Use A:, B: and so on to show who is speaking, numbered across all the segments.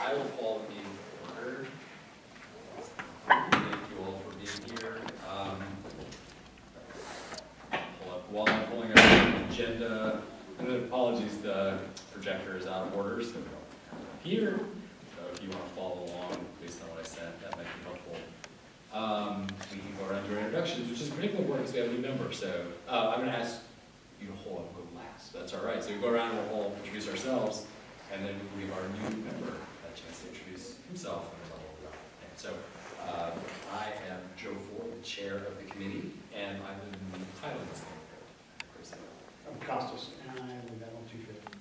A: I will call the meeting to order. Thank you all for being here. While I'm pulling up the agenda, and then apologies, the projector is out of order, so we don't have it here. So if you want to follow along based on what I said, that might be helpful. We can go around to our introductions, which is particularly important because we have a new member. So I'm going to ask you to hold up and go last. That's all right. So we go around and we'll all introduce ourselves, and then we'll give our new member a chance to introduce himself and tell us about it. So I am Joe Ford, the chair of the committee, and I live in the Highlands neighborhood.
B: I'm Costas, and I live at 125.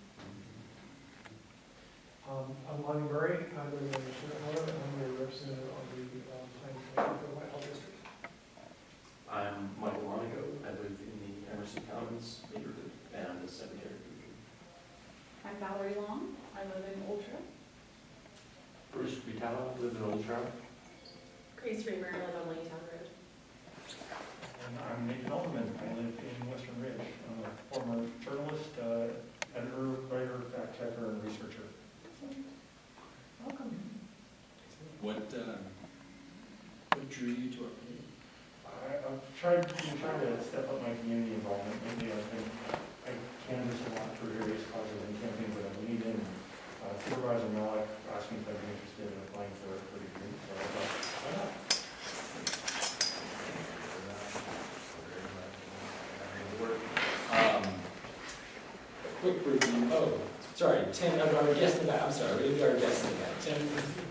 C: I'm Lonnie Murray. I live in Chicago. I'm a representative of the Planning Commission for the Whitehall District.
D: I'm Michael Monaco. I live in the Emerson Commons neighborhood, and I'm the secretary.
E: I'm Valerie Long. I live in Old Trail.
D: Bruce Vitale, live in Old Trout.
E: Grace Reamer, I live on Laytown Road.
F: And I'm Nathan Alderman. I live in Western Ridge. I'm a former journalist, editor, writer, fact checker, and researcher.
E: Welcome.
A: What drew you to our committee?
F: I've tried to step up my community involvement. Maybe I think I canvass a lot for various causes and campaigns that I believe in. Supervisor Malik asked me if I'd be interested in applying for the group, so I thought, why not?
A: Quick review. Oh, sorry, Tim, our guest in the back. I'm sorry, we didn't do our guest in the back.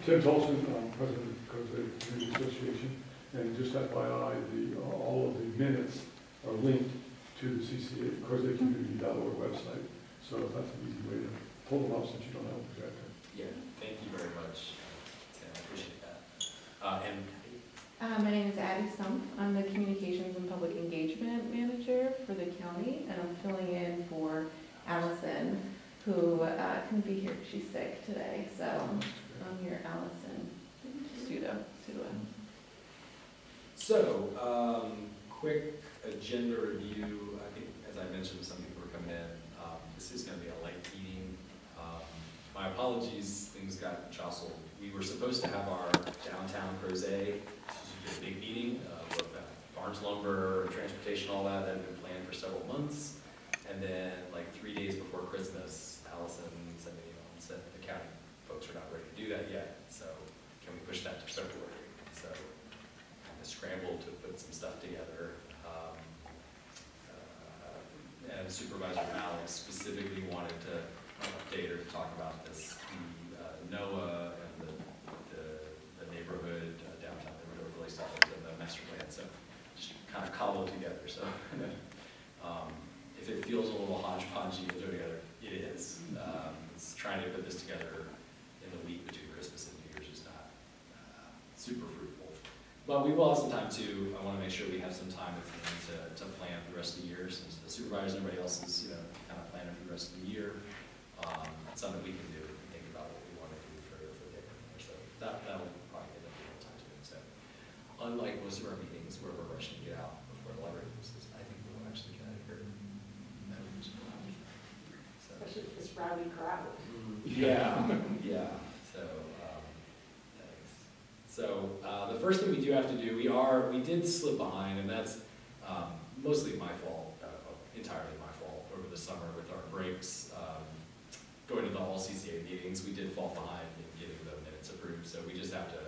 G: Tim Tolson, President of the Crozet Community Association, and just FYI, all of the minutes are linked to the CCAC, CrozetCommunity.org website, so that's an easy way to pull them up since you don't have a projector.
A: Yeah, thank you very much, Tim. I appreciate that.
H: My name is Addie Stump. I'm the Communications and Public Engagement Manager for the county, and I'm filling in for Allison, who couldn't be here. She's sick today, so I'm here, Allison. Pseudo.
A: So, quick agenda review. I think, as I mentioned, some people are coming in. This is going to be a light meeting. My apologies, things got jostled. We were supposed to have our downtown Crozet. This was a big meeting with Barnes Lumber, transportation, all that. That had been planned for several months. And then, like 3 days before Christmas, Allison sent me an email and said the county folks are not ready to do that yet. So, can we push that to February? So, kind of scrambled to put some stuff together. And Supervisor Alex specifically wanted to update or talk about this, NOAA and the neighborhood, downtown neighborhood overlay stuff and the master plan. So, just kind of cobbled together. So. If it feels a little hodgepodgey to do together, it is. It's trying to put this together in the week between Christmas and New Year's is not super fruitful. But we will have some time too. I want to make sure we have some time at the end to plan for the rest of the year, since the supervisors and everybody else is kind of planning for the rest of the year. It's something we can do and think about what we want to do for the year. So that'll probably end up being time to do. So unlike most of our meetings where we're rushing to get out before the library closes, I think we'll actually get out of here.
E: Especially with this rowdy crowd.
A: Yeah, yeah. So, thanks. So, the first thing we do have to do, we did slip behind, and that's mostly my fault, entirely my fault over the summer with our breaks. Going to the all CCA meetings, we did fall behind in getting the minutes approved, so we just have to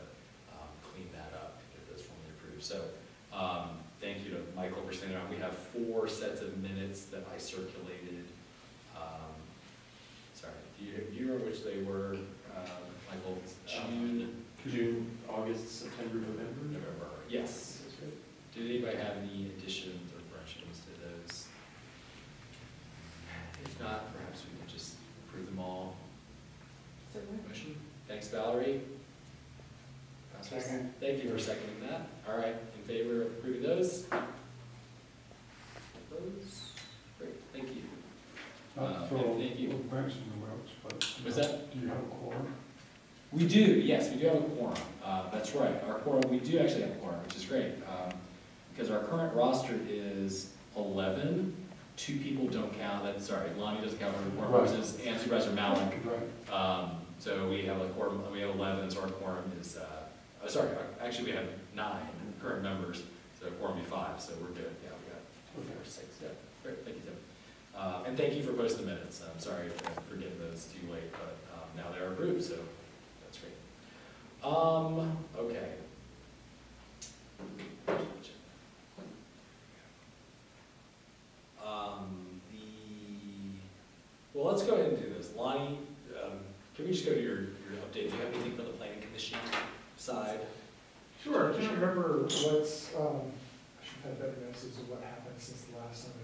A: clean that up and get those formally approved. So, thank you to Michael for standing around. We have 4 sets of minutes that I circulated. Sorry, do you remember which they were, Michael?
D: June, August, September, November.
A: Yes. Did anybody have any additions or corrections to those? If not, perhaps we can just approve them all. Motion. Thanks, Valerie.
B: Second.
A: Thank you for seconding that. All right, in favor of approving those? Opposed? Great, thank you. Thank you. Was that?
G: Do you have a quorum?
A: We do, yes, we do have a quorum. That's right, our quorum, we do actually have a quorum, which is great. Because our current roster is 11. 2 people don't count, Lonnie doesn't count for the quorum purposes, and Supervisor Malik.
G: Right.
A: So we have a quorum, we have 11, so our quorum is, sorry, actually we have 9 current members, so quorum be 5, so we're good. Yeah, we got 4, 6, yeah. Great, thank you, Tim. And thank you for posting the minutes. I'm sorry for getting those too late, but now they're approved, so that's great. Okay. Well, let's go ahead and do this. Lonnie, can we just go to your update? Do you have anything from the planning commission side?
C: Sure, I can't remember what's, I should have better notices of what happened since the last time I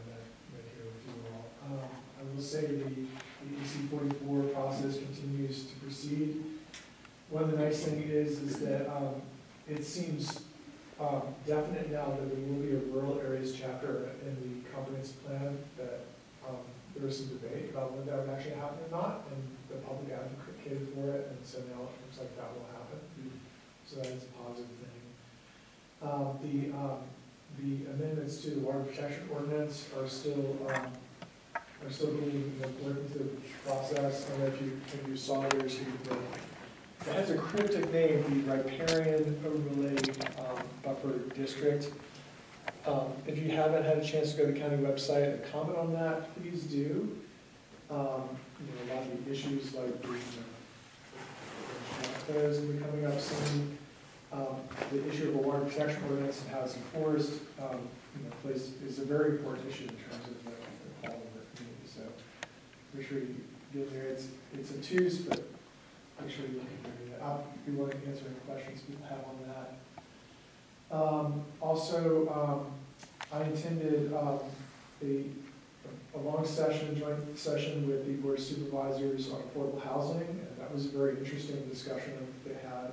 C: met here with you all. I will say the EC 44 process continues to proceed. One of the nice things is that it seems definite now that there will be a rural areas chapter in the comprehensive plan, that there was some debate about whether that would actually happen or not, and the public advocated for it, and so now it looks like that will happen. So that is a positive thing. The amendments to the water protection ordinance are still being worked through the process. I don't know if you saw yours, it has a cryptic name, the riparian overlay buffer district. If you haven't had a chance to go to the county website and comment on that, please do. A lot of the issues like the fairs will be coming up soon. The issue of a water protection ordinance and how it's enforced, is a very important issue in terms of the quality of the community. So make sure you get there. It's a Tuesday, but make sure you look at it. I'll be willing to answer any questions people have on that. Also, I attended a long session, joint session with the board of supervisors on affordable housing, and that was a very interesting discussion that they had.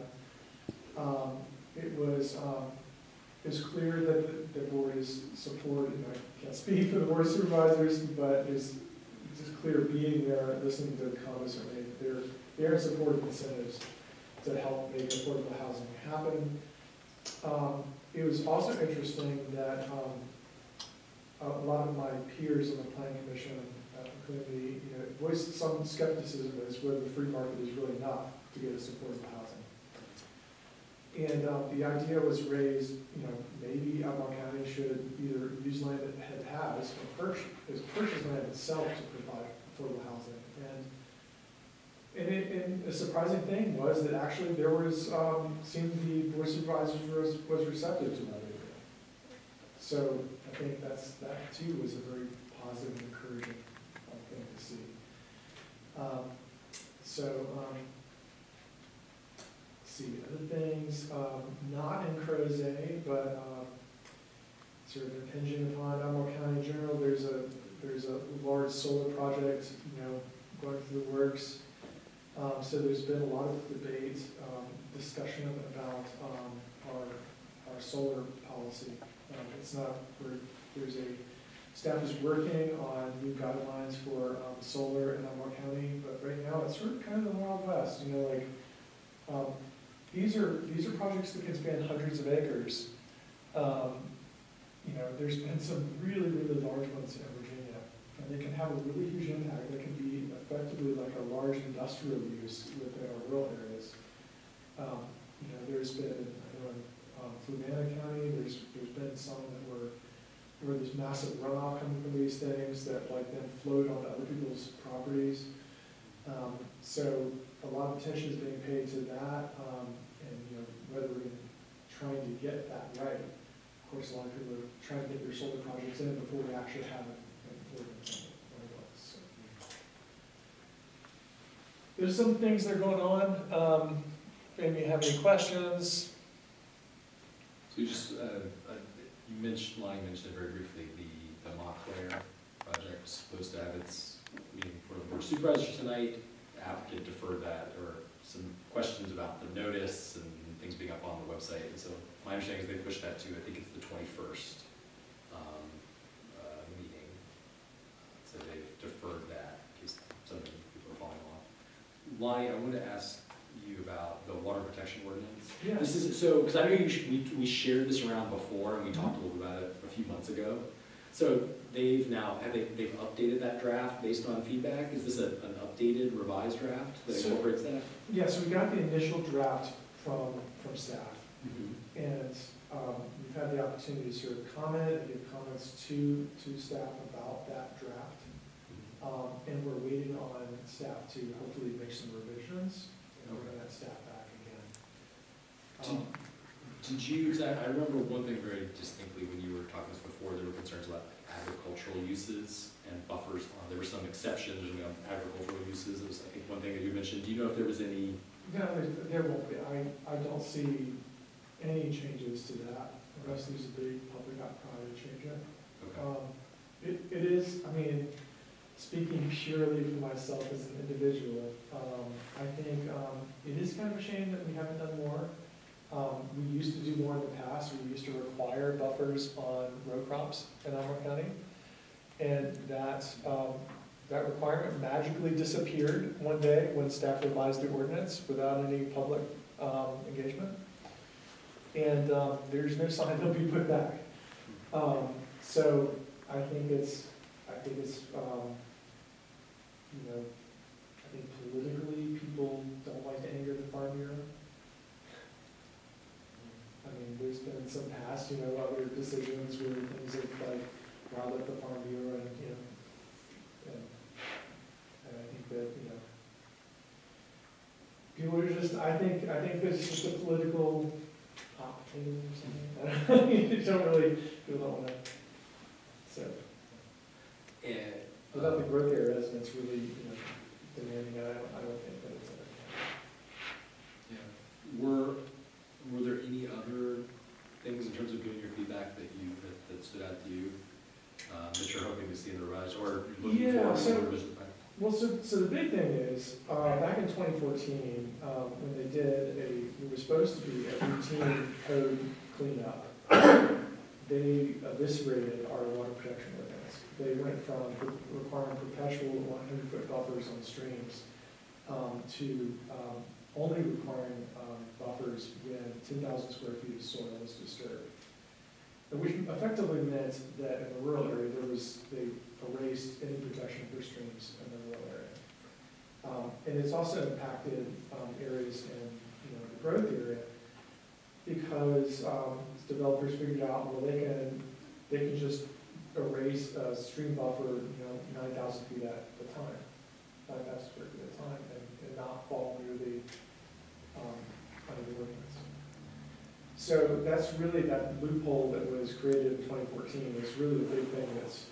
C: It was clear that the board is supported, and I can't speak for the board of supervisors, but it's just clear being there, listening to the comments that made, they're in support of incentives to help make affordable housing happen. It was also interesting that a lot of my peers on the planning commission, including me, voiced some skepticism as whether the free market is really enough to get us affordable housing. And the idea was raised, maybe Albemarle County should either use land that it has or purchase land itself to provide affordable housing. And a surprising thing was that actually there was, seemed the board of supervisors was receptive to that idea. So I think that too was a very positive and encouraging thing to see. See other things, not in Crozet, but sort of impinging upon Albemarle County in general. There's a large solar project, going through the works. So there's been a lot of debate, discussion about our solar policy. Staff is working on new guidelines for solar in Albemarle County, but right now it's sort of kind of the Wild West. These are projects that can span hundreds of acres. There's been some really, really large ones in Virginia, and they can have a really huge impact. They can be effectively like a large industrial use within our rural areas. There's been, in Fluvanna County, there's been some where there's massive runoff coming from these things that then float onto other people's properties. So a lot of attention is being paid to that, and whether we're trying to get that right. Of course, a lot of people are trying to get their solar projects in before we actually have it. So there's some things that are going on. If any of you have any questions?
A: So you just, Lonnie mentioned it very briefly, the Montclair project was supposed to have its meeting for the board of supervisors tonight. The applicant deferred that. There were some questions about the notice and things being up on the website. And so my understanding is they pushed that to, I think it's the 21st meeting. So they've deferred that in case some people are following along. Lonnie, I wanted to ask you about the water protection ordinance.
C: Yeah.
A: This is so because I know we shared this around before and we talked a little about it a few months ago. So they've updated that draft based on feedback? Is this an updated revised draft that incorporates that?
C: Yeah, so we got the initial draft from staff, and we've had the opportunity to sort of comment and give comments to staff about that draft. And we're waiting on staff to hopefully make some revisions and bring that staff back again.
A: Did you, because I remember one thing very distinctly when you were talking to us before, there were concerns about agricultural uses and buffers. There were some exceptions on agricultural uses. It was, I think, one thing that you mentioned. Do you know if there was any?
C: No, there won't be. I don't see any changes to that unless there's a big public outcry to change it.
A: Okay.
C: It is, I mean, speaking purely for myself as an individual, I think it is kind of a shame that we haven't done more. We used to do more in the past. We used to require buffers on row crops in Elmore County. And that requirement magically disappeared one day when staff revised the ordinance without any public engagement. And there's no sign they'll be put back. So I think it's you know, I think politically people don't like to anger the Farm Bureau. I mean, there's been some past, other decisions where things have like riled up the Farm Bureau, and and I think that people are just. I think there's just a political hot potato or something. People don't want to. So, without the growth areas, and it's really demanding. I don't think that it's ever.
A: Yeah. Were there any other things in terms of giving your feedback that stood out to you that you're hoping to see in the revised, or looking forward to the revision?
C: Well, so the big thing is, back in 2014, when they did it was supposed to be a routine code cleanup, they eviscerated our water protection ordinance. They went from requiring perpetual 100-foot buffers on streams to only requiring buffers when 10,000 square feet of soil was disturbed. Which effectively meant that in the rural area, they erased any protection for streams in the rural area. And it's also impacted areas in the growth area because developers figured out, well, they can just erase a stream buffer, 9,000 feet at a time, 9,000 square feet at a time, and not fall under the ordinance. So that's really that loophole that was created in 2014 is really the big thing that's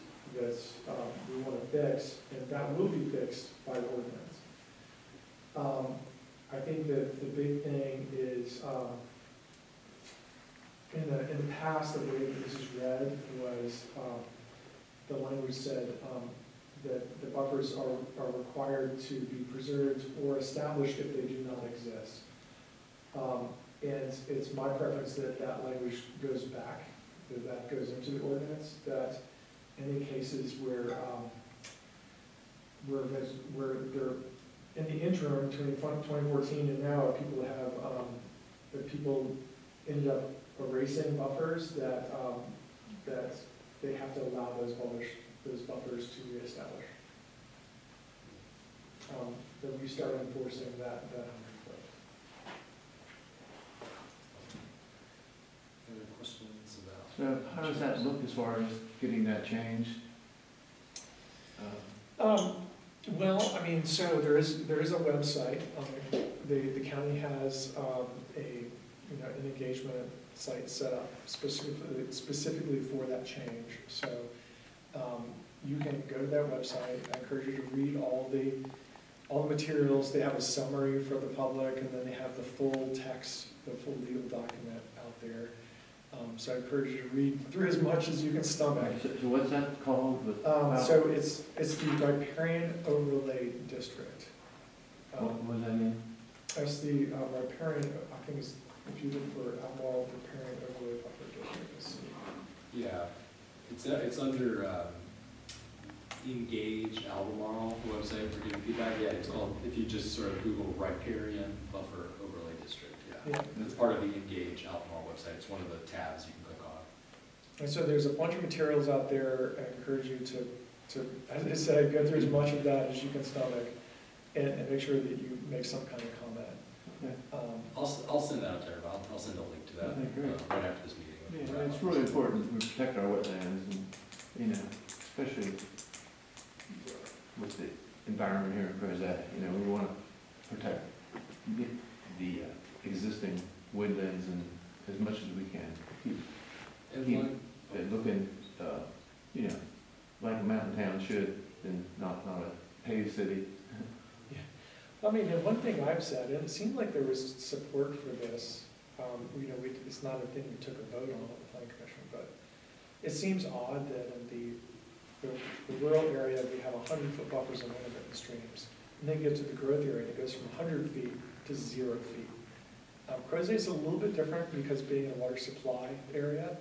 C: we want to fix, and that will be fixed by ordinance. I think that the big thing is in the past, the way that this is read was the language said that the buffers are required to be preserved or established if they do not exist. And it's my preference that that language goes back, that goes into the ordinance, that any cases where they're in the interim between 2014 and now, people ended up erasing buffers that they have to allow those buffers to reestablish. That we start enforcing that 100-foot.
A: Any other questions about?
I: So how does that look as far as getting that changed?
C: Well, I mean, so there is a website. The county has an engagement site set up specifically for that change. So you can go to that website. I encourage you to read all the materials. They have a summary for the public, and then they have the full text, the full legal document out there. So I encourage you to read through as much as you can stomach.
I: So what's that called?
C: So it's the Riparian Overlay District.
I: What was that again?
C: That's the Riparian, I think it's, if you look for Albemarle Riparian Overlay Buffer District, you'll see.
A: Yeah, it's under Engage Albemarle website for giving feedback. Yeah, it's called, if you just sort of Google Riparian Buffer Overlay District, yeah.
C: Yeah.
A: It's part of the Engage Albemarle website. It's one of the tabs you can click on.
C: And so there's a bunch of materials out there. I encourage you to, as I said, go through as much of that as you can stomach and make sure that you make some kind of comment.
I: Okay.
A: I'll send that out to everybody. I'll send a link to that
I: Okay, great.
A: right after this meeting.
I: Yeah, it's really important that we protect our wetlands and, you know, especially with the environment here in Crozet, you know, we want to protect the existing woodlands and as much as we can. Keep it looking, you know, like a mountain town should, and not a paved city.
C: I mean, and one thing I've said, and it seemed like there was support for this, you know, it's not a thing we took a vote on the planning commission, but it seems odd that in the rural area, we have 100-foot buffers on intermittent streams, and then get to the growth area, and it goes from 100 feet to 0 feet. Crozet is a little bit different because being a water supply area,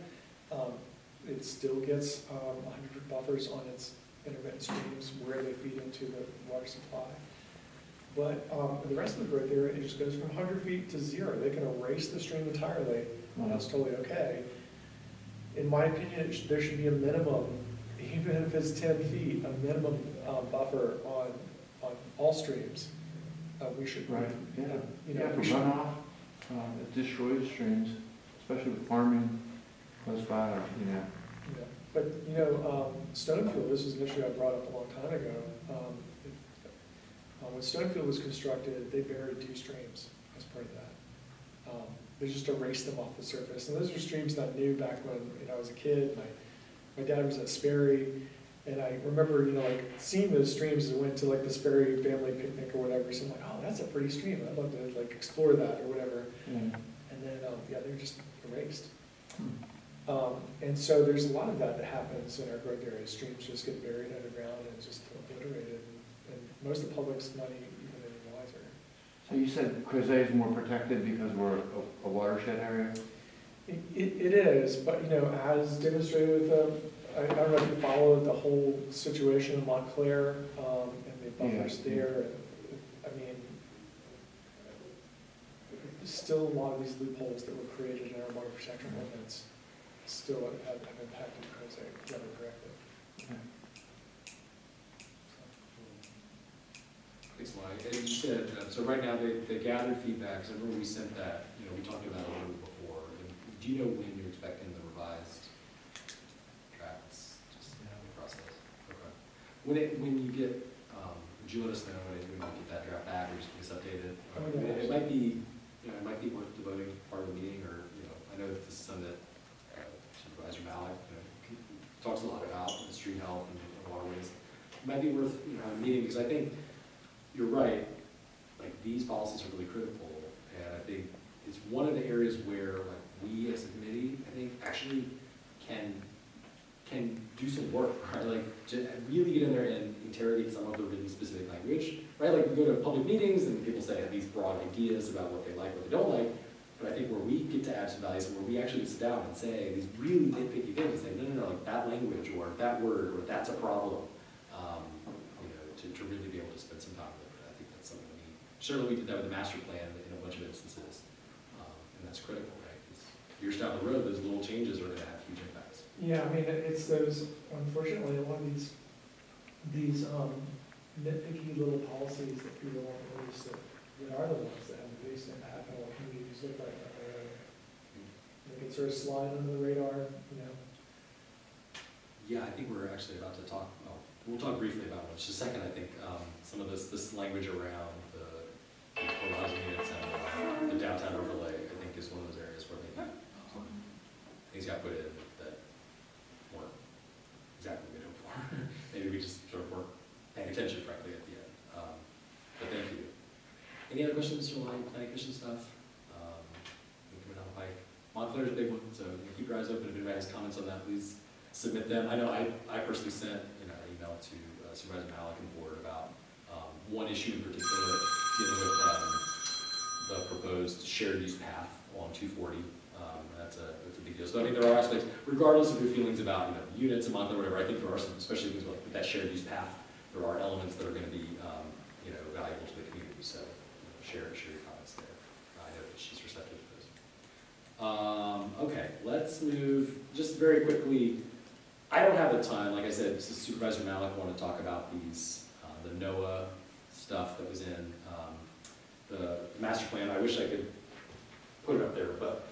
C: it still gets 100-foot buffers on its intermittent streams where they feed into the water supply. But the rest of the growth area, it just goes from 100 feet to 0. They can erase the stream entirely, and that's totally okay. In my opinion, there should be a minimum, even if it's 10 feet, a minimum buffer on all streams. We should,
I: Right, yeah.
C: you know,
I: Yeah, for
C: we should,
I: runoff, it destroys streams, especially with farming close by, or, you know.
C: yeah. But, you know, Stonefield, this was an issue I brought up a long time ago. When Stonefield was constructed, they buried 2 streams as part of that. They just erased them off the surface. And those are streams that I knew back when, you know, I was a kid. My dad was at Sperry, and I remember, you know, like seeing those streams as I went to like the Sperry family picnic or whatever. So I'm like, oh, that's a pretty stream. I'd love to like explore that or whatever.
I: Yeah.
C: And then, yeah, they're just erased. And so there's a lot of that happens in our growth areas. Streams just get buried underground and just obliterated. And most of the public's not even any wiser.
I: So you said Crozet is more protected because we're a watershed area?
C: It is, but you know, as demonstrated with I don't know if you followed the whole situation in Montclair and the buffers there. I mean, still a lot of these loopholes that were created in our water protection ordinance still have impacted Crozet rather correctly.
I: Okay.
A: Thanks, Mike. And you said, so right now they gathered feedback, so I remember we sent that, you know, we talked about it a little bit before. And do you know when you're expecting the revised drafts? Just the process. Okay. When you get, would you let us know when you get that draft back or just get us updated?
C: Oh, yeah.
A: It might be, you know, it might be worth devoting part of the meeting, or, you know, I know that this is something that Supervisor Malik, you know, talks a lot about the street health and waterways. It might be worth, you know, having a meeting, because I think you're right, like these policies are really critical, and I think it's one of the areas where like we as a committee, I think, actually can do some work, right? Like to really get in there and interrogate some of the really specific language, right? Like we go to public meetings and people say these broad ideas about what they like, what they don't like, but I think where we get to add some values, where we actually sit down and say these really nitpicky things, say, no, like that language or that word or that's a problem, you know, to really be able to spend some time with it. I think that's something certainly we did that with the master plan in a bunch of instances, and that's critical, right? Because years down the road, those little changes are going to have huge impacts.
C: Yeah, I mean, it's those, unfortunately, a lot of these nitpicky little policies that people want to release that are the ones that have the biggest impact on what communities look like on their own. They can sort of slide under the radar, you know.
A: Yeah, I think we're actually about to talk, well, we'll talk briefly about it in just a second. I think some of this language around the affordable housing units and the downtown overlay, I think is one of those areas where maybe things got put in that weren't exactly what we hoped for. Maybe we just sort of weren't paying attention, frankly, at the end. But thank you. Any other questions, Mr. Lyon, planning commission stuff? Coming down the pike. Montclair's a big one, so keep your eyes open. If anybody has comments on that, please submit them. I know I personally sent an email to Supervisor Malik and the board about one issue in particular dealing with the proposed shared use path along 240. That's a big deal. So I mean, there are aspects, regardless of your feelings about units a month or whatever. I think there are some, especially things like with that shared use path, there are elements that are going to be valuable to the community. So share your comments there. I know that she's receptive to those. Okay, let's move, just very quickly, I don't have a ton, like I said, Supervisor Malik wanted to talk about these, the NOAA stuff that was in the master plan. I wish I could put it up there, but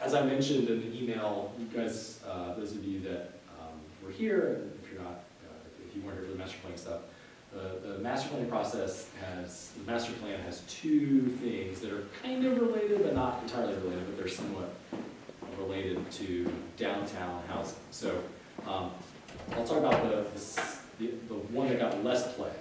A: as I mentioned in the email, you guys, those of you that were here, and if you're not, if you weren't here for the master plan stuff, the master planning process the master plan has two things that are kind of related, but not entirely related, but they're somewhat related to downtown housing. So I'll talk about the one that got less play,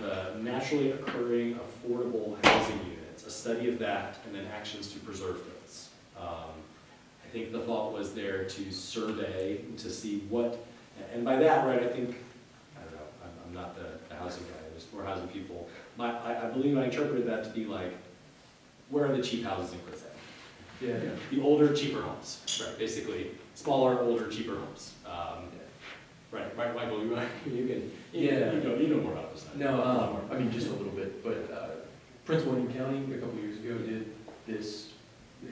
A: the naturally occurring affordable housing units, a study of that, and then actions to preserve those. I think the thought was there to survey, to see what, and by that, right, I think, I don't know, I'm not the housing guy, there's more housing people. I believe I interpreted that to be like, where are the cheap houses in Crozet?
D: Yeah.
A: The older, cheaper homes, right, basically, smaller, older, cheaper homes. Right, Michael, you can, you know more about this.
D: No, I mean, just a little bit, but Prince William County a couple years ago did this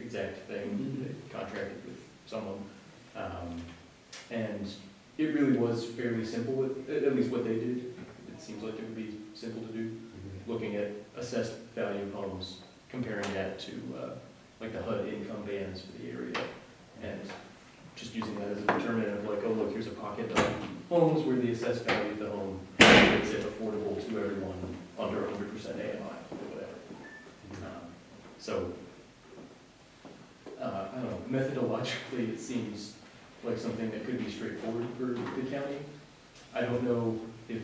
D: exact thing. They contracted with someone, and it really was fairly simple, at least what they did. It seems like it would be simple to do, looking at assessed value of homes, comparing that to like the HUD income bands for the area, and just using that as a determinant of like, oh look, here's a pocket of homes where the assessed value of the home makes it affordable to everyone under 100% AMI or whatever. So, I don't know, methodologically it seems like something that could be straightforward for the county. I don't know if,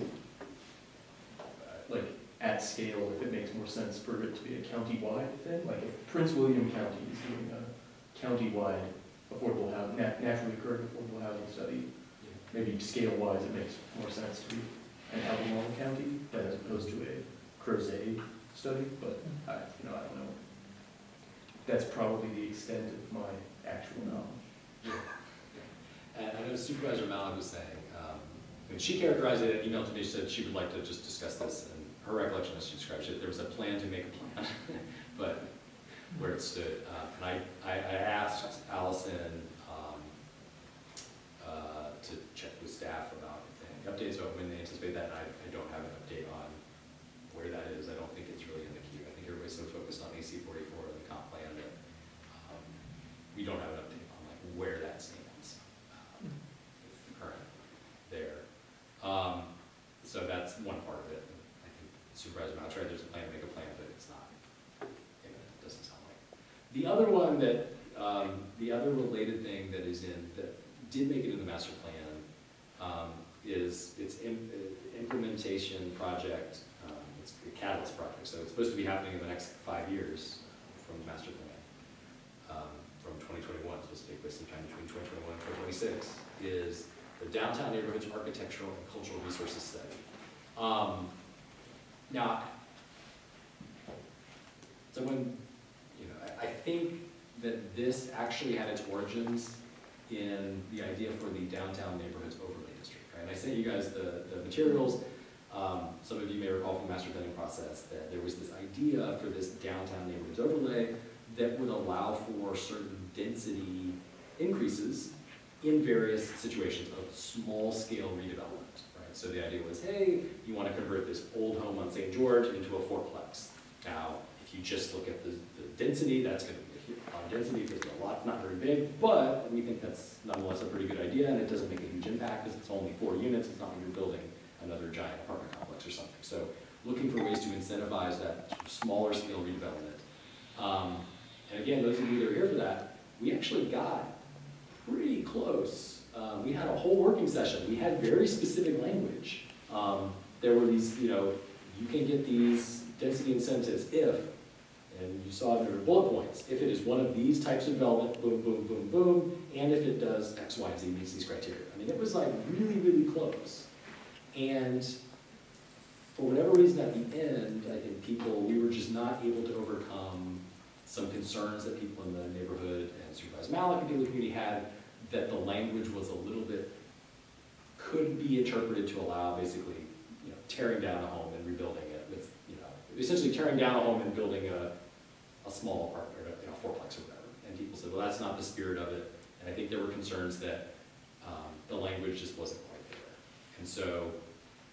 D: like, at scale, if it makes more sense for it to be a county-wide thing. Like if Prince William County is doing a county-wide affordable housing, naturally occurring affordable housing study, maybe scale-wise it makes more sense to be an Albemarle County as opposed to a Crozet study, but I don't know. That's probably the extent of my actual knowledge.
A: And I know Supervisor Malik was saying, when she characterized it, emailed to me, she said she would like to just discuss this, and her recollection as she described it, there was a plan to make a plan, but where it stood. And I asked Allison to check with staff about any updates about when they anticipate that, and I don't have an update on where that is. I don't think it's really in the queue. I think everybody's so focused on AC 44 and the comp plan that we don't have an update on like where that stands with the current there. So that's one part of it. I think Supervisor Mount tried, there's a plan to make a plan, but it's not imminent, it doesn't sound like. The other one that, the other related thing that is in, that did make it in the master plan is its implementation project. It's a catalyst project, so it's supposed to be happening in the next 5 years from the master plan. From 2021, it's supposed to take place sometime between 2021 and 2026, is the Downtown Neighborhoods Architectural and Cultural Resources Study. Now, someone, I think that this actually had its origins in the idea for the Downtown Neighborhoods Overlay District, right? And I sent you guys the materials. Some of you may recall from the master planning process that there was this idea for this Downtown Neighborhoods Overlay that would allow for certain density increases in various situations of small-scale redevelopment, right? So the idea was, hey, you want to convert this old home on St. George into a fourplex. Now, if you just look at the density, that's going to be a lot of density because the lot's not very big, but we think that's nonetheless a pretty good idea, and it doesn't make a huge impact because it's only 4 units. It's not like you're building another giant apartment complex or something. So looking for ways to incentivize that smaller scale redevelopment. And again, those of you that are here for that, we actually got pretty close. We had a whole working session. We had very specific language. There were these, you can get these density incentives if, and you saw there were bullet points, if it is one of these types of development, boom, boom, boom, boom, and if it does X, Y, and Z, meets these criteria. I mean, it was like really, really close. And for whatever reason at the end, I think we were just not able to overcome some concerns that people in the neighborhood and Supervisor Malik and people in the community had, that the language was a little bit, could be interpreted to allow basically, tearing down a home and rebuilding it with, essentially tearing down a home and building a small apartment, or a fourplex or whatever. And people said, well, that's not the spirit of it. And I think there were concerns that the language just wasn't quite there. And so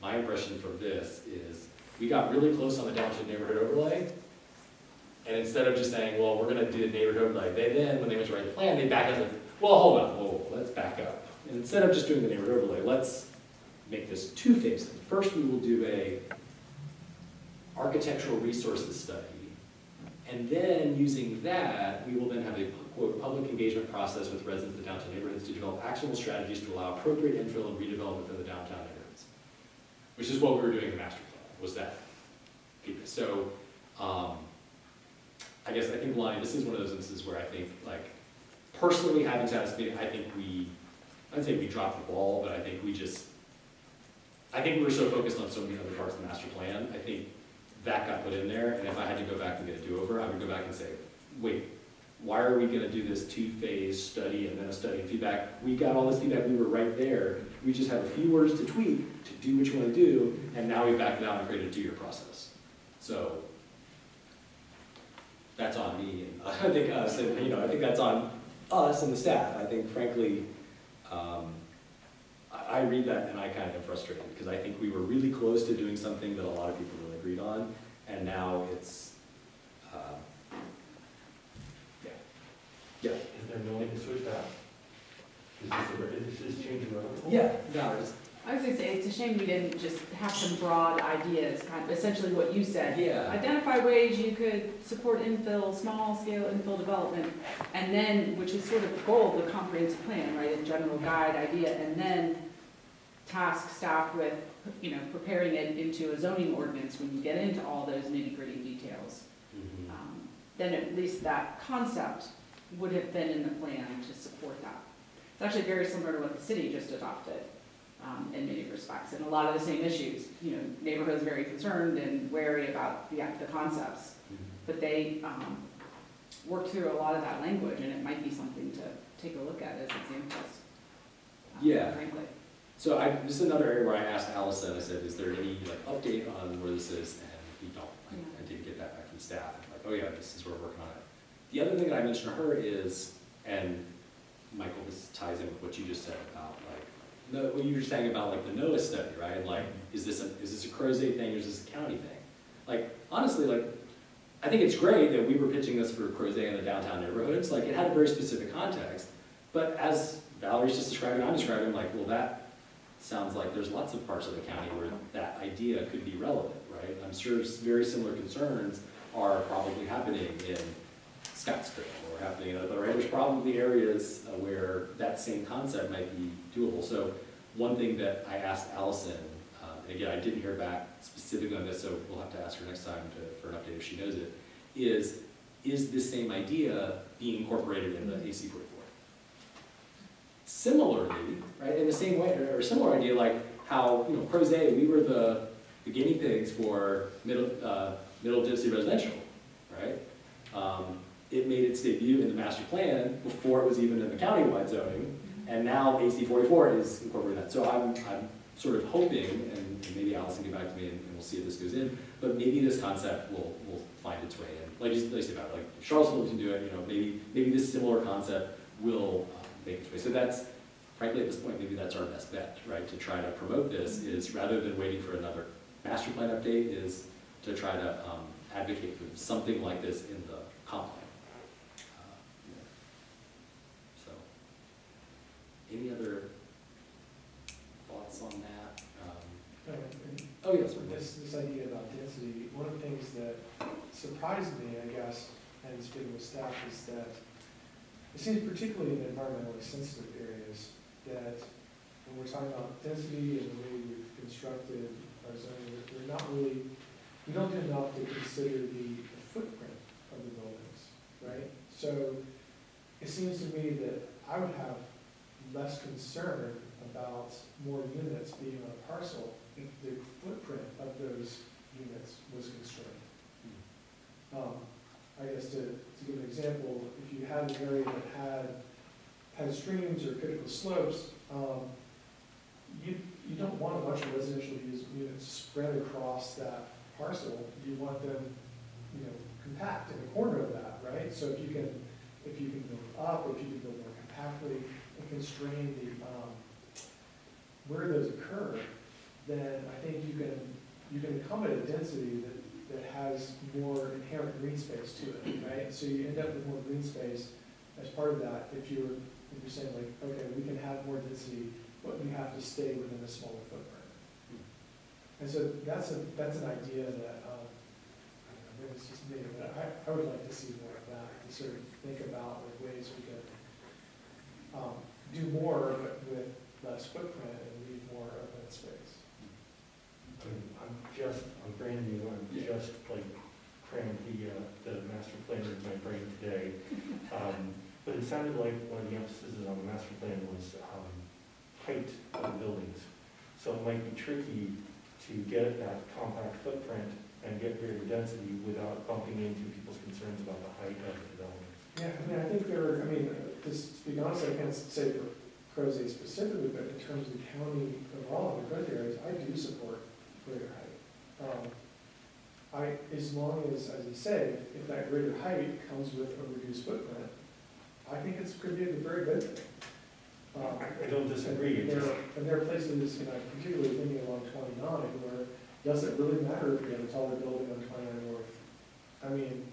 A: my impression from this is we got really close on the downtown neighborhood overlay. And instead of just saying, well, we're gonna do the neighborhood overlay, they then, when they went to write the plan, they backed up and said, well, hold on, whoa, let's back up. And instead of just doing the neighborhood overlay, let's make this two phases. First, we will do a architectural resources study. And then using that, we will then have a quote, public engagement process with residents of the downtown neighborhoods to develop actionable strategies to allow appropriate infill and redevelopment within the downtown neighborhoods. Which is what we were doing in the master plan, was that. So, I guess, I think, Lonnie, this is one of those instances where I think, like, personally having to have this meeting, I think I'd say we dropped the ball, but I think we were so focused on so many other parts of the master plan, I think that got put in there, and if I had to go back and get a do-over, I would go back and say, wait, why are we gonna do this two-phase study and then a study and feedback? We got all this feedback, we were right there, we just have a few words to tweak to do what you wanna do, and now we backed it out and created a 2-year process. So, that's on me, and I think us, and I think that's on us and the staff. I think, frankly, I read that and I kind of am frustrated, because I think we were really close to doing something that a lot of people really agreed on, and now it's, yeah.
F: Is there no way to switch that? Is this change irrevocable?
A: Yeah, no, it's,
E: I was gonna say, it's a shame we didn't just have some broad ideas, kind of essentially what you said.
A: yeah.
E: Identify ways you could support infill, small scale infill development, and then, which is sort of the goal of the comprehensive plan, right, a general guide idea, and then task staff with, preparing it into a zoning ordinance when you get into all those nitty-gritty details.
A: Mhm.
E: Then at least that concept would have been in the plan to support that. It's actually very similar to what the city just adopted. In many respects, and a lot of the same issues. Neighborhoods very concerned and wary about the concepts, but they worked through a lot of that language, and it might be something to take a look at as examples.
A: Yeah.
E: Frankly.
A: So this is another area where I asked Allison, I said, is there any update on where this is? And we don't. I did get that back from staff. Like, oh yeah, this is where we're working on it. The other thing that I mentioned to her is, and Michael, this ties in with what you just said about what you were saying about the NOAA study, right? Like, is this a Crozet thing or is this a county thing? Honestly, I think it's great that we were pitching this for Crozet in the downtown neighborhoods. It had a very specific context, but as Valerie's just describing, I'm describing, well, that sounds like there's lots of parts of the county where that idea could be relevant, right? I'm sure very similar concerns are probably happening in Scottsdale or happening in other, right? There's probably areas where that same concept might be doable. So one thing that I asked Allison, and again, I didn't hear back specifically on this, so we'll have to ask her next time for an update if she knows it, is this same idea being incorporated in the AC 44? Similarly, right, in the same way, or similar idea, like how, Crozet, we were the guinea pigs for middle density residential, right? It made its debut in the master plan before it was even in the countywide zoning, and now AC 44 is incorporating that. So I'm sort of hoping, and maybe Allison can get back to me and we'll see if this goes in, but maybe this concept will find its way in. Like you said about it, Charlottesville can do it, maybe this similar concept will make its way. So that's, frankly, at this point, maybe that's our best bet, right? To try to promote this is, rather than waiting for another master plan update, is to try to advocate for something like this in the comp plan. So, any other thoughts on that? Oh, yes.
C: This idea about density, one of the things that surprised me, I guess, and speaking with staff, is that it seems particularly in environmentally sensitive areas that when we're talking about density and the way we've constructed our zoning, we're not really, we don't do enough to consider the footprint of the buildings, right? So it seems to me that I would have less concern about more units being on a parcel if the footprint of those units was constrained. I guess to give an example, if you had an area that had streams or critical slopes, you don't want a bunch of residential units spread across that parcel. You want them, compact in the corner of that, right? So if you can build up, or if you can build more tactfully and constrain the, where those occur, then I think you can accommodate a density that has more inherent green space to it, right? So you end up with more green space as part of that if you're saying like, okay, we can have more density, but we have to stay within a smaller footprint. And so that's an idea that, I don't know, maybe it's just me, but I would like to see more of that, to sort of think about like ways we can do more, but with less footprint and leave more open space.
F: I'm brand new, I'm just like crammed the master plan in my brain today. But it sounded like one of the emphases on the master plan was height of the buildings. So it might be tricky to get that compact footprint and get greater density without bumping into people's concerns about the height of the development.
C: Yeah, I mean, I think to speak honestly, I can't say for Crozet specifically, but in terms of the county overall, in the growth areas, I do support greater height. As long as you say, if that greater height comes with a reduced footprint, I think it's could be a very good thing.
F: I don't disagree.
C: And there are places, particularly thinking along 29, where does it really matter if we have a taller building on 29 North? I mean,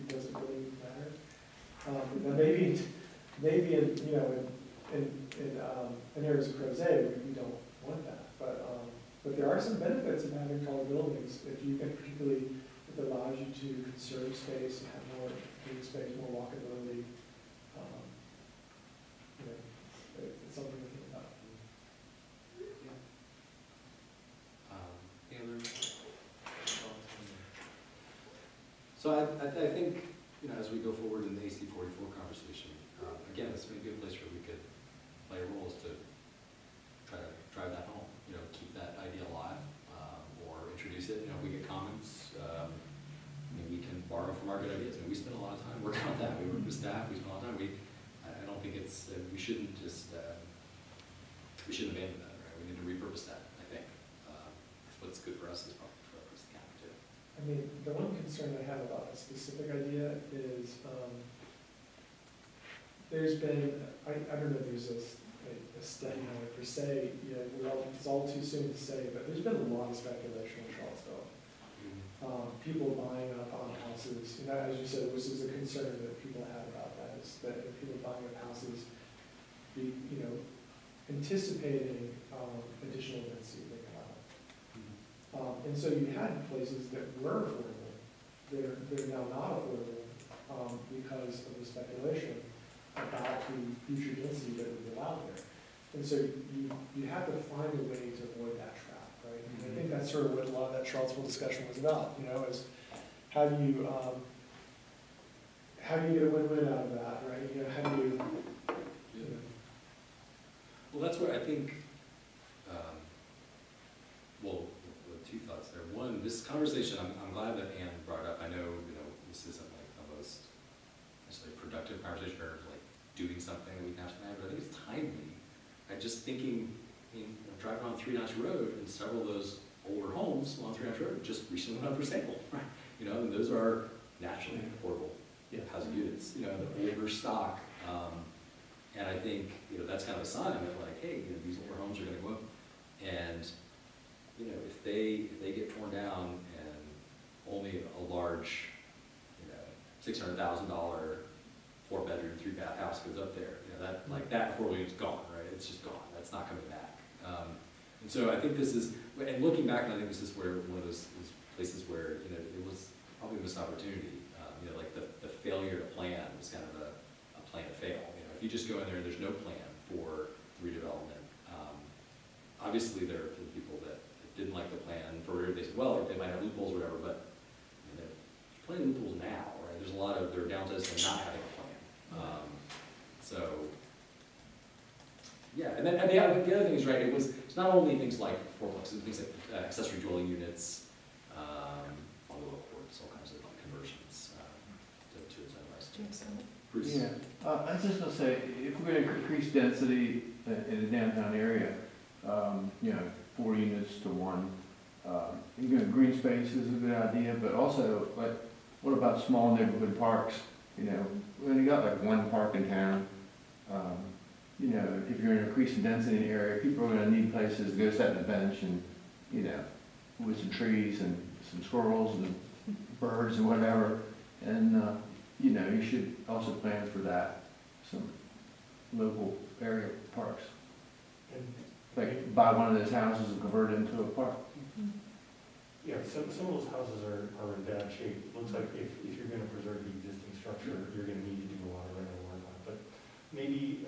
C: does it really matter? Now maybe in areas of Crozet, we don't want that, but there are some benefits of having taller buildings if you can, particularly if it allows you to conserve space and have more green space, more walkability. It's something to think about.
A: Any other thoughts on that? So I think, as we go forward in the AC 44 conversation, again, this may be a place where we could play a role is to try to drive that home, keep that idea alive, or introduce it. If we get comments, we can borrow from our good ideas. We spend a lot of time working on that. We work with staff, we spend a lot of time. I don't think we shouldn't just, we shouldn't abandon that, right? We need to repurpose that, I think. What's good for us is probably for the county too.
C: I mean, the one concern I have about a specific idea is, there's been, I don't know if there's a study on it per se, it's all too soon to say, but there's been a lot of speculation in Charlottesville. People buying up on houses, as you said, this is a concern that people have about that, is that if people buying up houses, anticipating additional density they come out. And so you had places that were affordable, they're now not affordable because of the speculation about the future density that would be allowed there. And so you have to find a way to avoid that trap, right? And I think that's sort of what a lot of that Charlottesville discussion was about, is how do you get a win-win out of that, right? How do you,
A: Well, that's where I think, two thoughts there. One, this conversation, I'm glad that Ann brought up. I know, this isn't like the most necessarily productive conversation or like doing something that we can have tonight, but I think it's timely. I'm just thinking, driving on 3 Notch Road, and several of those older homes along 3 Notch Road just recently went up for sale, right? And those are naturally affordable housing units, the older stock. And I think, that's kind of a sign of like, hey, these older homes are going to go up. And, if they get torn down and only a large, $600,000 4-bedroom, 3-bath house goes up there, that affordable unit's gone, right? It's just gone. That's not coming back. And so I think this is, and looking back, I think this is where one of those places where, it was probably a missed opportunity. Like the failure to plan was kind of a plan to fail. If you just go in there and there's no plan for redevelopment, obviously there are people that didn't like the plan for whatever they said, well, they might have loopholes or whatever, but there's plenty of loopholes now, right? There's a lot of, there are downsides to not having a plan. So, yeah, and then the other thing is, right, it's not only things like fourplexes, things like accessory dwelling units, bungalow courts, all kinds of conversions to incentivize. Bruce?
I: Yeah, I was just gonna say, if we're gonna increase density in the downtown area, 4 units to 1, green space is a good idea, but also, what about small neighborhood parks? We only got like 1 park in town. You know, if you're in an increasing density area, people are gonna need places to go sit on a bench and, you know, with some trees and some squirrels and birds and whatever. And, you know, you should also plan for that, some local area parks. Like buy one of those houses and convert it into a park.
F: Yeah, some of those houses are in bad shape. Looks like if you're gonna preserve the existing structure, you're gonna need to do a lot of rental work on it. But maybe,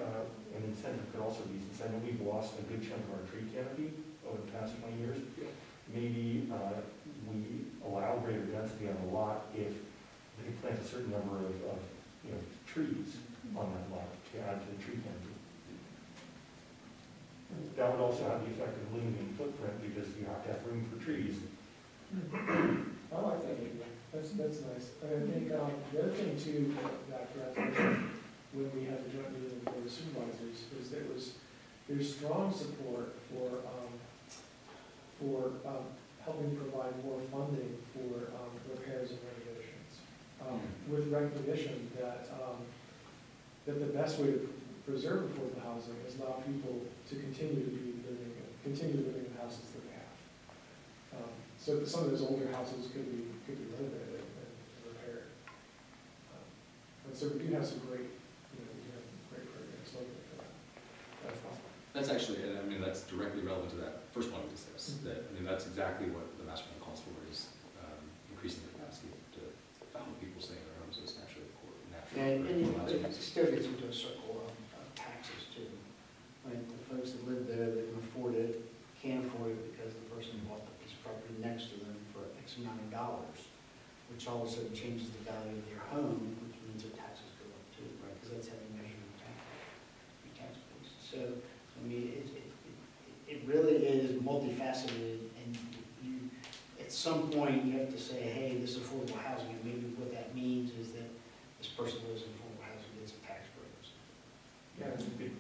F: an incentive could also be, since I know we've lost a good chunk of our tree canopy over the past 20 years, maybe, we allow greater density on the lot if they plant a certain number of, you know, trees on that lot to add to the tree canopy. That would also have the effect of limiting footprint because you have to have room for trees.
C: I like that idea. That's nice. And I think, the other thing too, that when we had the joint meeting with the board of supervisors, is there's strong support for helping provide more funding for, repairs and renovations. With recognition that, that the best way to preserve affordable housing is allow people to continue living in the houses that they have. So that some of those older houses could be renovated and repaired. And so we do have some great, great programs locally for that. That's awesome.
A: That's actually, and I mean, that's directly relevant to that first point we discussed. That, I mean, that's exactly what the master plan calls for, is increasing the capacity to help people stay in their homes as naturally
B: And it still gets into a circle of taxes too. Like the folks that live there that can afford it, can't afford it because the person bought the piece of property next to them for X amount of dollars, which all of a sudden changes the value of their home, which means their taxes go up too, right? Because that's how you measure your tax base. So, I mean, it really is multifaceted, and you, at some point, you have to say, hey, this is affordable housing, and maybe what that means is that this person lives in affordable housing, gets a tax break.
F: Yeah, it's good,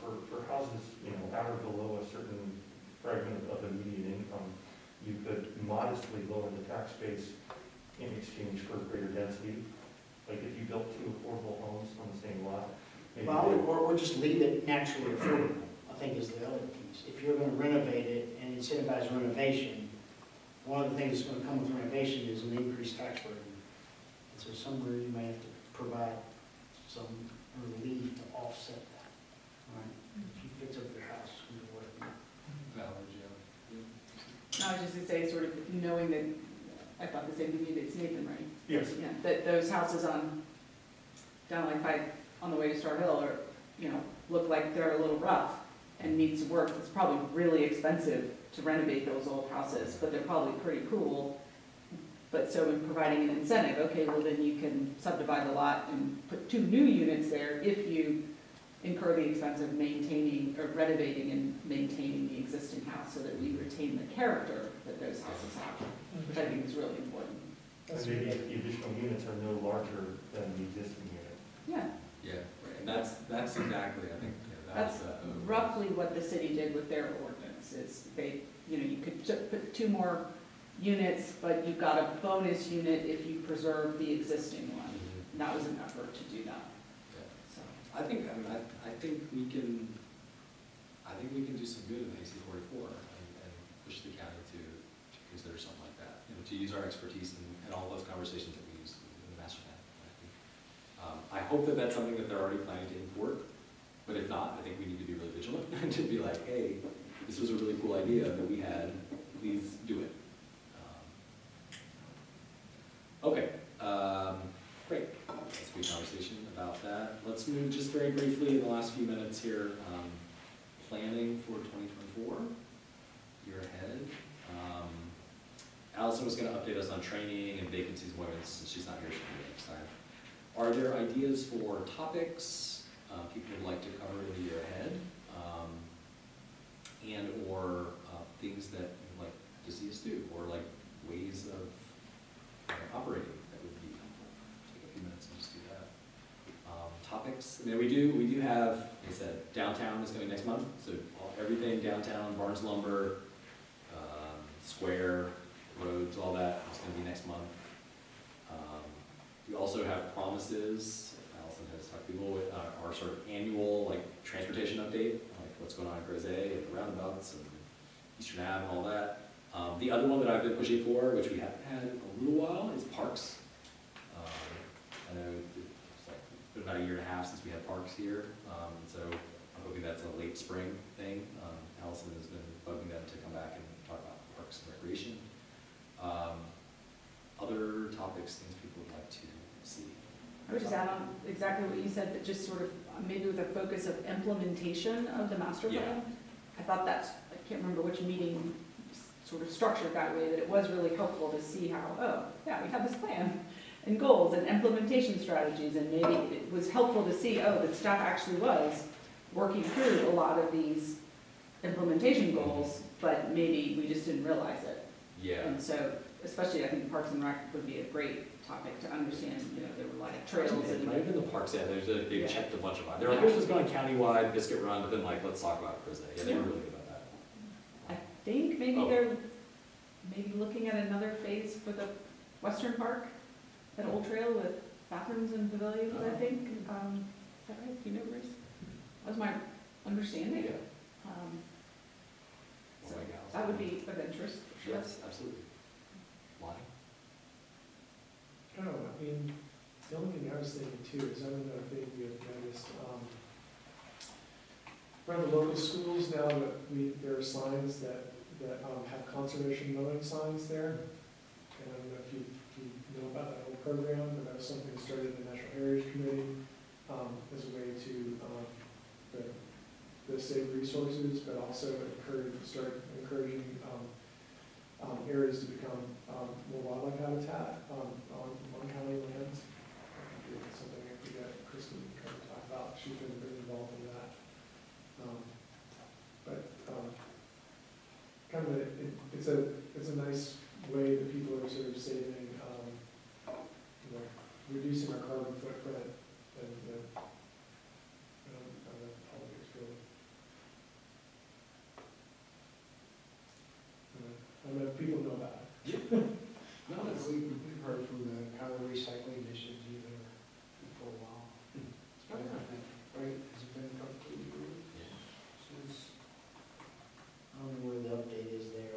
F: for houses, you know, at or below a certain fragment of the median income, you could modestly lower the tax base in exchange for greater density. Like if you built 2 affordable homes on the same lot.
B: Well, or just leave it naturally affordable, I think is the other piece. If you're gonna renovate it and incentivize renovation, one of the things that's gonna come with renovation is an increased tax burden. And so somewhere you may have to provide some relief to offset that, right? If you fix up your house, it's gonna work.
E: No, I was just gonna say, sort of knowing that, I thought the same thing you did, it's Nathan, right?
F: Yes.
E: Yeah, that those houses on, down like on the way to Star Hill are, look like they're a little rough and need some work. It's probably really expensive to renovate those old houses, but they're probably pretty cool. But so in providing an incentive, okay, well then you can subdivide the lot and put 2 new units there if you incur the expense of maintaining or renovating and maintaining the existing house so that we retain the character that those houses have, which I think is really important.
F: And maybe if the additional units are no larger than the existing unit.
E: Yeah.
A: Yeah, right. And that's exactly, I think,
E: That's roughly what the city did with their ordinance, is they, you could put 2 more units, but you got a bonus unit if you preserve the existing one. And that was an effort to do that. So.
A: I think we can do some good in the AC 44 and push the county to consider something like that. To use our expertise in all those conversations that we use in the master plan. I hope that that's something that they're already planning to import, but if not, I think we need to be really vigilant and to be like, hey, this was a really cool idea that we had, please do it. Okay, great. That's a good conversation about that. Let's move just very briefly in the last few minutes here. Planning for 2024, year ahead. Allison was going to update us on training and vacancies and women, since she's not here, she'll be next time. Are there ideas for topics people would like to cover in the year ahead? And or things that you'd like to see us do, or like ways of operating that would be helpful? Take a few minutes and just do that. Topics, I mean, we do have, like I said, downtown is coming next month, so everything downtown, Barnes Lumber, Square, roads, all that is going to be next month. We also have promises. Allison has just talk to people with our sort of annual like transportation update, like what's going on in Crozet and the roundabouts and Eastern Ave and all that. The other one that I've been pushing for, which we haven't had in a little while, is parks. I know it's like been about a year and a half since we had parks here, so I'm hoping that's a late spring thing. Allison has been bugging them to come back and talk about parks and recreation. Other topics, things people would like to see.
E: I would just add on exactly what you said, but just sort of maybe with a focus of implementation of the master plan. I thought that's, I can't remember which meeting sort of structured that way, that it was really helpful to see how, oh, yeah, we have this plan and goals and implementation strategies, and maybe it was helpful to see, oh, the staff actually was working through a lot of these implementation goals, but maybe we just didn't realize it.
A: Yeah.
E: And so, especially I think Parks and Rec would be a great topic to understand, you know, there were like trails and.
A: Right, even the parks, yeah, they
E: Yeah.
A: checked a bunch of, they're like, here's what's going countywide, Biscuit Run, but then like, let's talk about Crozet. Yeah, they were really good about that.
E: I think maybe
A: Oh.
E: they're maybe looking at another phase for the Western Park, that old trail with bathrooms and pavilions, I think. Is that right? Do you know, Bruce? That was my understanding.
A: Yeah.
E: So
A: White House.
E: that would be of interest, for sure.
A: Yes, absolutely. Lonnie?
C: I don't know, I mean, the only thing I was thinking too is, I don't know if any of you have noticed, around the local schools now that there are signs that have conservation mowing signs there. And I don't know if you know about that whole program, but that was something that started in the National Heritage Committee, as a way to, the save resources, but also start encouraging, areas to become, more wildlife habitat, on county lands. It's something I could get Kristen to kind of talk about, she's been very involved in that. Kind of it's a nice way that people are sort of saving, reducing our carbon footprint and, politics really. I don't know if people know about it.
A: No, that's.
B: We've heard from the kind of recycling initiatives either for a while. Right, has it been a couple of years? Since, I don't know where the update is there,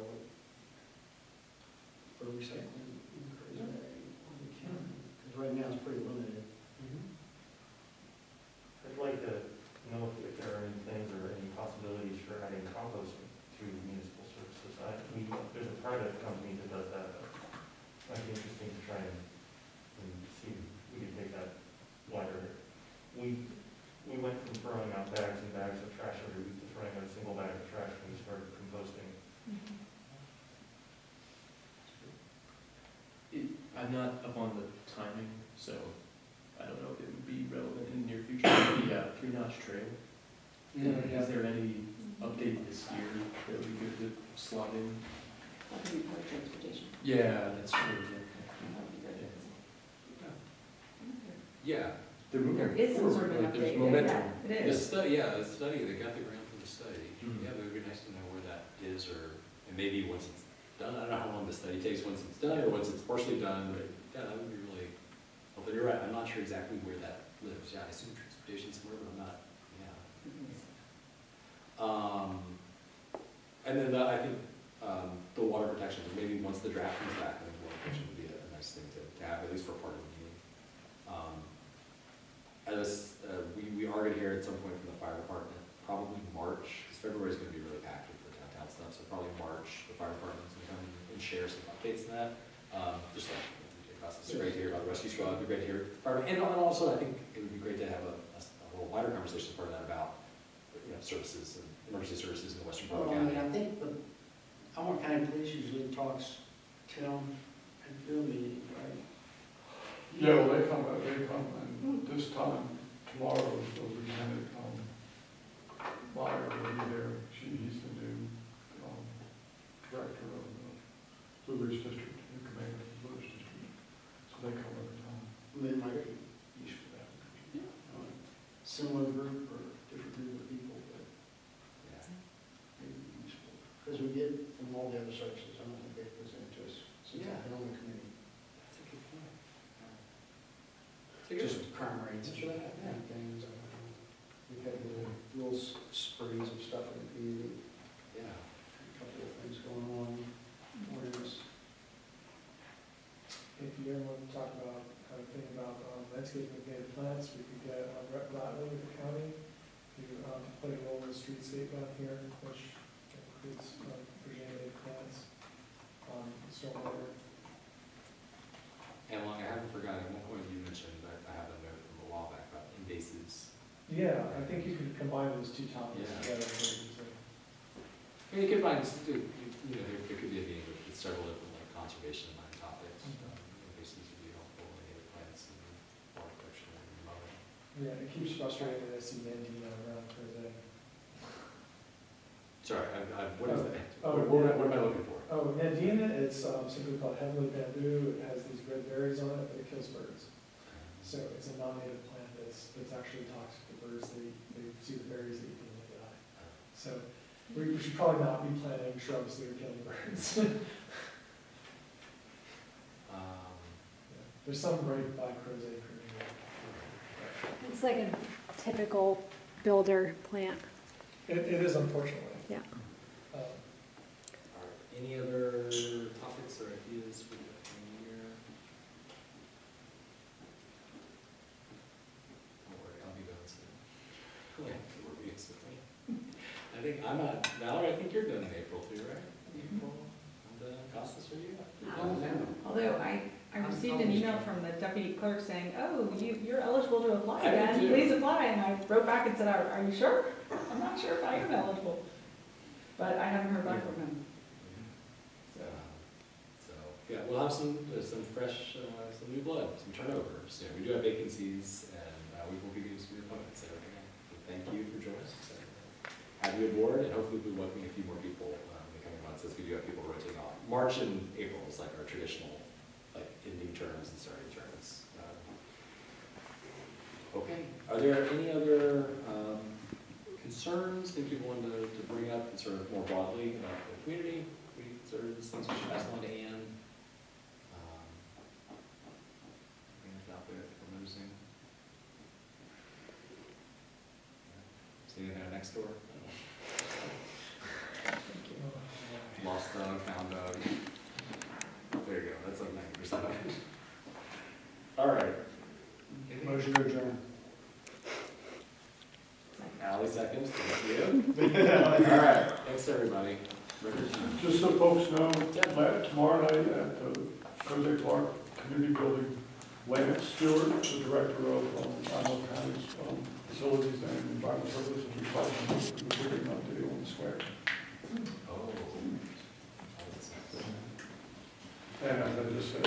B: for recycling in Crozet, on the county, because right now it's pretty limited.
F: I'd like to know if there are any things or any possibilities for adding composting to municipal services. There's a private company that does that. Might be interesting to try and see if we can take that wider. We went from throwing out bags and bags of trash every week to throwing out a single bag of trash when we started composting.
D: I'm not up on the timing, so I don't know if it would be relevant in the near future. The three-notch trail. Is there any update this year that would be good to slot in?
E: That could be part of transportation.
D: Yeah, that's true.
E: That would be great.
A: Yeah.
E: There is some sort of an update.
D: There's momentum.
E: Yeah, it
A: The
E: is.
A: study, the study, they got the grant for the study.
D: Mhm.
A: Yeah, but it would be nice to know where that is, and maybe once it's done, I don't know how long the study takes, once it's done, or once it's partially done, but yeah, that would be really, but you're right, I'm not sure exactly where that lives. Yeah, I assume transportation somewhere, but I'm not, yeah. And then I think, the water protection, maybe once the draft comes back, I think water protection would be a nice thing to have, at least for part of the meeting. We are gonna hear at some point from the fire department, probably March, because February is gonna be really packed with the downtown stuff, so probably March, the fire department's gonna come and share some updates on that. Just like, it's great to hear about the rescue squad, it'd be great to hear, and also I think it would be great to have a little wider conversation as part of that about, services and emergency services in the western part of
B: Well,
A: the
B: I mean,
A: county.
B: I think the Allen County Police usually talks to them at field meetings, right?
G: Yeah, well, they come, and this time, tomorrow, Lieutenant, Meyer will be there, he's the new, director of the Blue Ridge District, new commander of the Blue Ridge District, so they come every time.
B: And then might be useful to have similar group or different group of people, but
A: Yeah.
B: maybe useful. Because we get from all the other services, I don't think they present to us since I've been on the committee.
A: That's a good point.
B: just crime rates and things. We've had little sprees of stuff in the community.
A: Yeah.
B: A couple of things going on. Awareness.
C: If you ever want to talk about, kind of think about landscaping and native plants, we could get Rep. Bradley with the county to put a role in the streetscape down here, which includes Virginia native plants, stormwater.
A: And Long, I haven't forgotten, at one point you mentioned, I have a note from a while back about invasives.
C: Yeah, I think you could combine those two topics
A: Yeah.
C: together. So,
A: I mean, you could find, you know, there could be a meeting with several different like conservation line topics. Invasives would be helpful, native plants and water protection and mowing.
C: yeah, it keeps frustrating that I see Mandina around Crozet.
A: Sorry, what is that?
C: Oh,
A: What am I looking for?
C: Oh, Nandina, it's something called heavenly bamboo. It has these red berries on it, but it kills birds. So it's a non-native plant that's actually toxic to birds. They see the berries, they eat them, they die. So we should probably not be planting shrubs that are killing birds. There's some right by Crozet.
J: It's like a typical builder plant.
C: It is, unfortunately.
J: Yeah.
A: All right, any other topics or ideas for the year? Don't worry, I'll be done soon. Yeah, we're being silly. I think, I'm not, Valerie, I think you're done in April too, right? April, I'm done, Costas, are you?
E: Although I received an email from the deputy clerk saying, oh, you're eligible to apply
A: I did
E: again,
A: too.
E: please apply. And I wrote back and said, are you sure? I'm not sure if I am eligible. But I haven't heard back from him.
A: So, yeah, we'll have some fresh, some new blood, some turnover. So we do have vacancies, and we will give you some new appointments and everything. So thank you for joining us. And have you aboard, and hopefully we'll be welcoming a few more people in the coming months as we do have people rotating off. March and April is like our traditional, like ending terms and starting terms. Okay, are there any other concerns, things people wanted to bring up sort of more broadly about the community? We sort of things we should pass on to Ann. Anything out there that we're noticing? See anything out next door? Lost dog, found dog. There you go, that's like 90% of it. All right.
B: Motion to adjourn.
A: Ally seconds, thank you. All right, thanks everybody.
G: Just so folks know, tomorrow night at the Crozet Park Community Building, Lance Stewart, the director of Iowa County's Facilities and Environmental Services, will be giving an update on the square.
A: Oh.
G: And as I just said,